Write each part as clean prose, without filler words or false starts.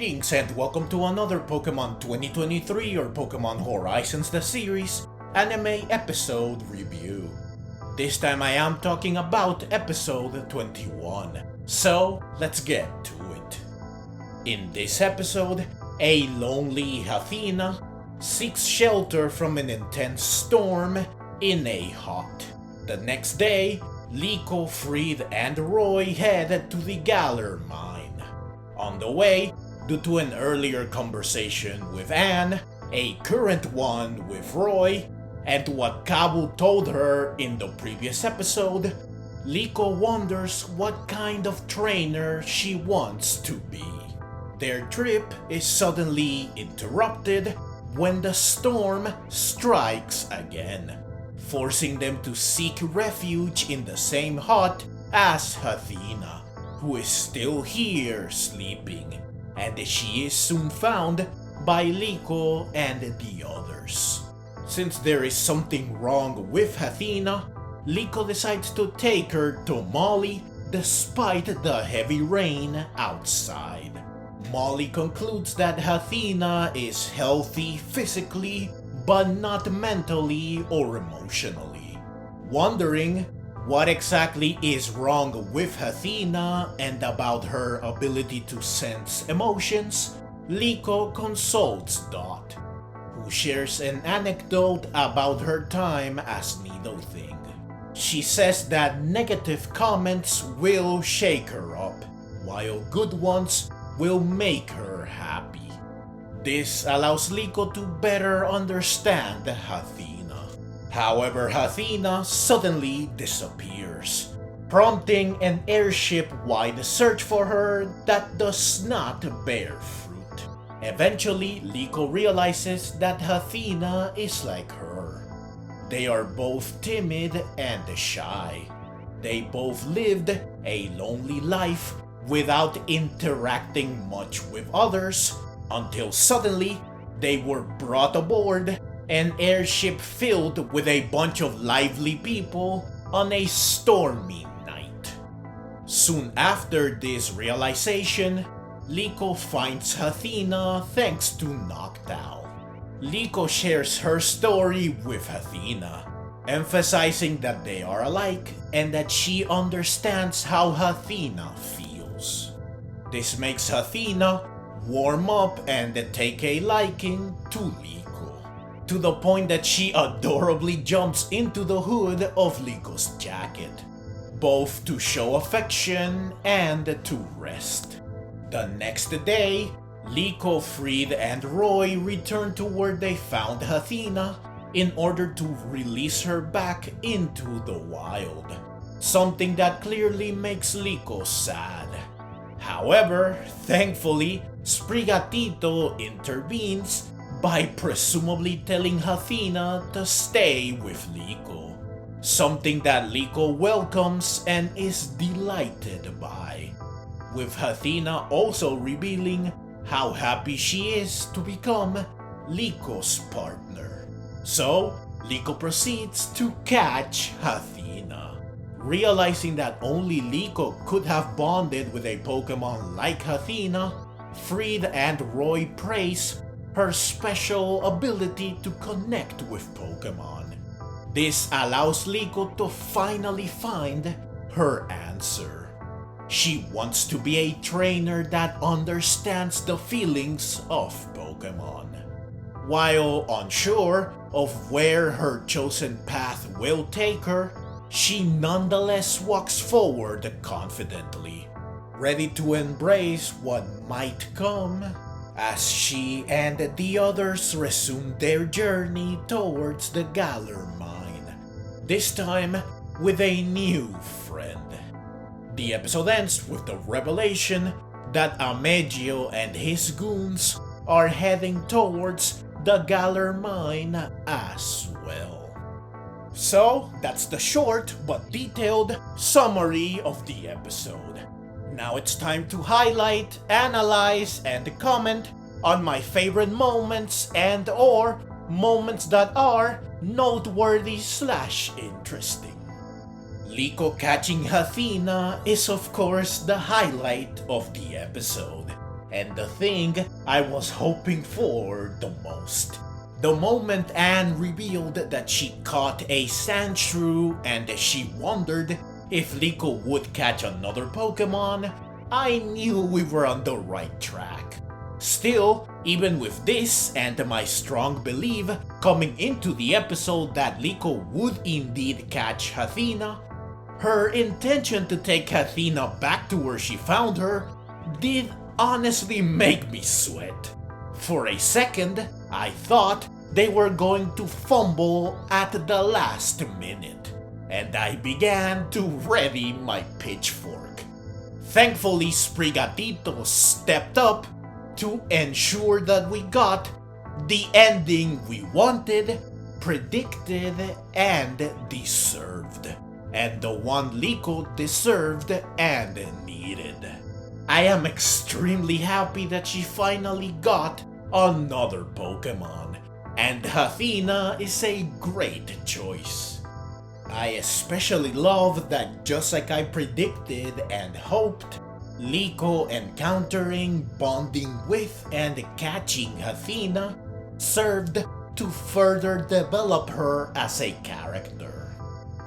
Greetings and welcome to another Pokemon 2023 or Pokemon Horizons the Series anime episode review. This time I am talking about episode 21, so let's get to it. In this episode, a lonely Hatenna seeks shelter from an intense storm in a hut. The next day, Liko, Friede and Roy head to the Galar Mine. On the way, due to an earlier conversation with Anne, a current one with Roy, and what Kabu told her in the previous episode, Liko wonders what kind of trainer she wants to be. Their trip is suddenly interrupted when the storm strikes again, forcing them to seek refuge in the same hut as Hatenna, who is still here sleeping, and she is soon found by Liko and the others. Since there is something wrong with Hatenna, Liko decides to take her to Molly despite the heavy rain outside. Molly concludes that Hatenna is healthy physically but not mentally or emotionally. Wondering what exactly is wrong with Hatenna and about her ability to sense emotions, Liko consults Dot, who shares an anecdote about her time as Nidothing. She says that negative comments will shake her up, while good ones will make her happy. This allows Liko to better understand Hatenna. However, Hatenna suddenly disappears, prompting an airship-wide search for her that does not bear fruit. Eventually, Liko realizes that Hatenna is like her. They are both timid and shy. They both lived a lonely life without interacting much with others, until suddenly they were brought aboard an airship filled with a bunch of lively people on a stormy night. Soon after this realization, Liko finds Hatenna thanks to Noctowl. Liko shares her story with Hatenna, emphasizing that they are alike and that she understands how Hatenna feels. This makes Hatenna warm up and take a liking to Liko, to the point that she adorably jumps into the hood of Liko's jacket, both to show affection and to rest. The next day, Liko, Friede and Roy return to where they found Hatenna in order to release her back into the wild, something that clearly makes Liko sad. However, thankfully, Sprigatito intervenes by presumably telling Hatenna to stay with Liko, something that Liko welcomes and is delighted by, with Hatenna also revealing how happy she is to become Liko's partner. So, Liko proceeds to catch Hatenna. Realizing that only Liko could have bonded with a Pokemon like Hatenna, Friede and Roy praise her special ability to connect with Pokemon. This allows Liko to finally find her answer. She wants to be a trainer that understands the feelings of Pokemon. While unsure of where her chosen path will take her, she nonetheless walks forward confidently, ready to embrace what might come as she and the others resume their journey towards the Galar Mine, this time with a new friend. The episode ends with the revelation that Amegio and his goons are heading towards the Galar Mine as well. So, that's the short but detailed summary of the episode. Now it's time to highlight, analyze, and comment on my favorite moments and or moments that are noteworthy/interesting. Liko catching Hatenna is of course the highlight of the episode, and the thing I was hoping for the most. The moment Anne revealed that she caught a Sandshrew and she wondered if Liko would catch another Pokemon, I knew we were on the right track. Still, even with this and my strong belief coming into the episode that Liko would indeed catch Hatenna, her intention to take Hatenna back to where she found her did honestly make me sweat. For a second, I thought they were going to fumble at the last minute, and I began to ready my pitchfork. Thankfully, Sprigatito stepped up to ensure that we got the ending we wanted, predicted, and deserved. And the one Liko deserved and needed. I am extremely happy that she finally got another Pokemon, and Hatenna is a great choice. I especially love that, just like I predicted and hoped, Liko encountering, bonding with, and catching Hatenna served to further develop her as a character.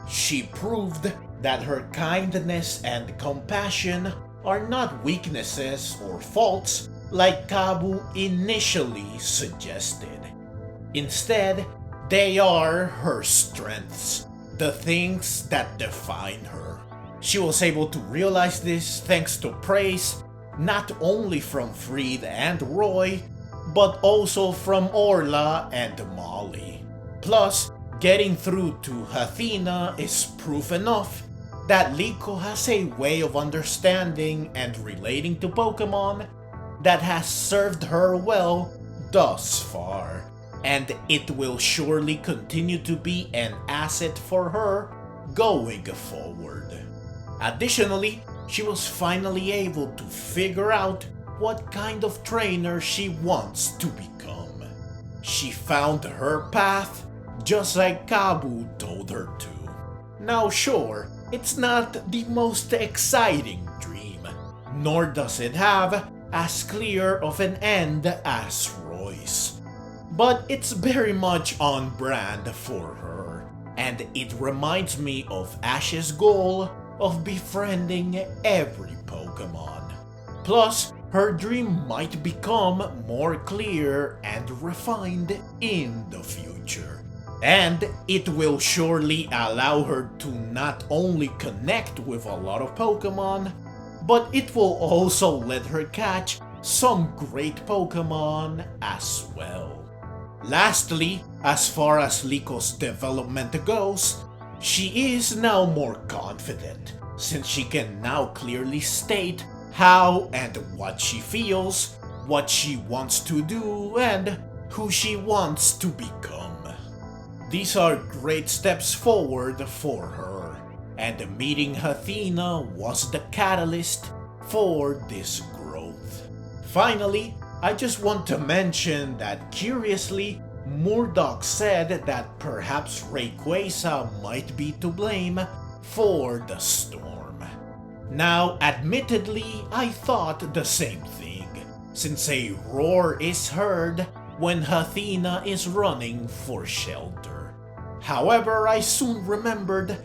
She proved that her kindness and compassion are not weaknesses or faults like Kabu initially suggested. Instead, they are her strengths, the things that define her. She was able to realize this thanks to praise not only from Friede and Roy, but also from Orla and Molly. Plus, getting through to Hatenna is proof enough that Liko has a way of understanding and relating to Pokemon that has served her well thus far, and it will surely continue to be an asset for her going forward. Additionally, she was finally able to figure out what kind of trainer she wants to become. She found her path just like Kabu told her to. Now sure, it's not the most exciting dream, nor does it have as clear of an end as Roy's. But it's very much on brand for her, and it reminds me of Ash's goal of befriending every Pokemon. Plus, her dream might become more clear and refined in the future. And it will surely allow her to not only connect with a lot of Pokemon, but it will also let her catch some great Pokemon as well. Lastly, as far as Liko's development goes, she is now more confident, since she can now clearly state how and what she feels, what she wants to do, and who she wants to become. These are great steps forward for her, and meeting Hatenna was the catalyst for this growth. Finally, I just want to mention that curiously, Murdoch said that perhaps Rayquaza might be to blame for the storm. Now, admittedly, I thought the same thing, since a roar is heard when Hatenna is running for shelter. However, I soon remembered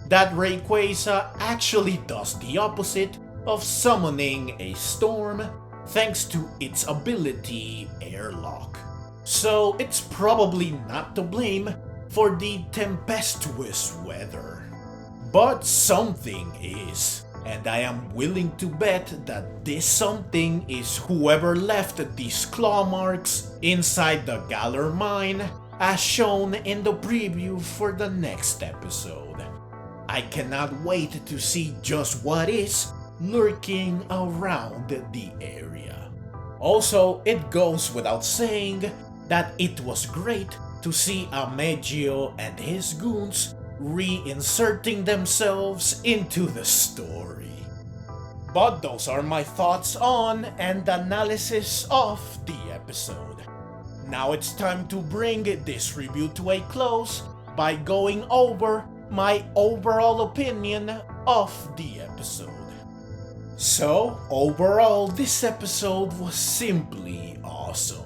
that Rayquaza actually does the opposite of summoning a storm thanks to its ability Airlock. So it's probably not to blame for the tempestuous weather. But something is, and I am willing to bet that this something is whoever left these claw marks inside the Galar Mine as shown in the preview for the next episode. I cannot wait to see just what is lurking around the area. Also, it goes without saying that it was great to see Amegio and his goons reinserting themselves into the story. But those are my thoughts on and analysis of the episode. Now it's time to bring this review to a close by going over my overall opinion of the episode. So, overall, this episode was simply awesome.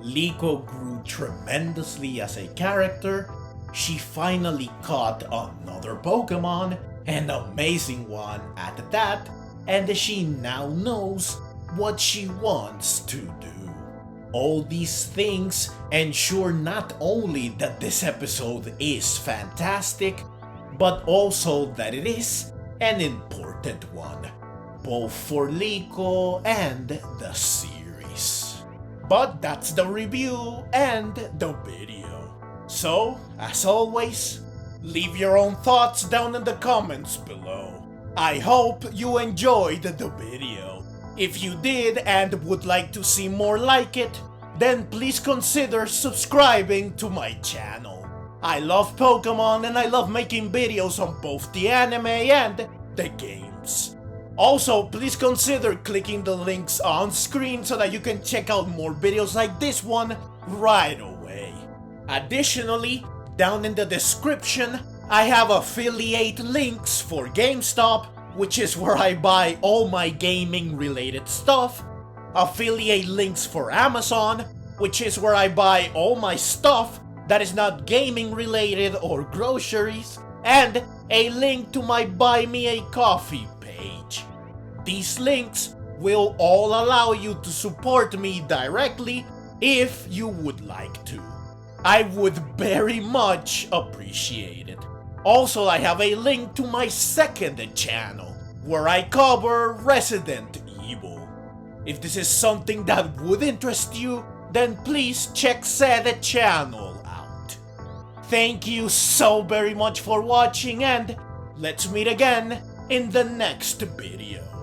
Liko grew tremendously as a character, she finally caught another Pokemon, an amazing one at that, and she now knows what she wants to do. All these things ensure not only that this episode is fantastic, but also that it is an important one, both for Liko and the series. But that's the review and the video. So, as always, leave your own thoughts down in the comments below. I hope you enjoyed the video. If you did and would like to see more like it, then please consider subscribing to my channel. I love Pokemon and I love making videos on both the anime and the games. Also, please consider clicking the links on screen so that you can check out more videos like this one right away. Additionally, down in the description, I have affiliate links for GameStop, which is where I buy all my gaming related stuff, affiliate links for Amazon, which is where I buy all my stuff that is not gaming related or groceries, and a link to my Buy Me a Coffee page. These links will all allow you to support me directly if you would like to. I would very much appreciate it. Also, I have a link to my second channel, where I cover Resident Evil. If this is something that would interest you, then please check said channel out. Thank you so very much for watching, and let's meet again in the next video.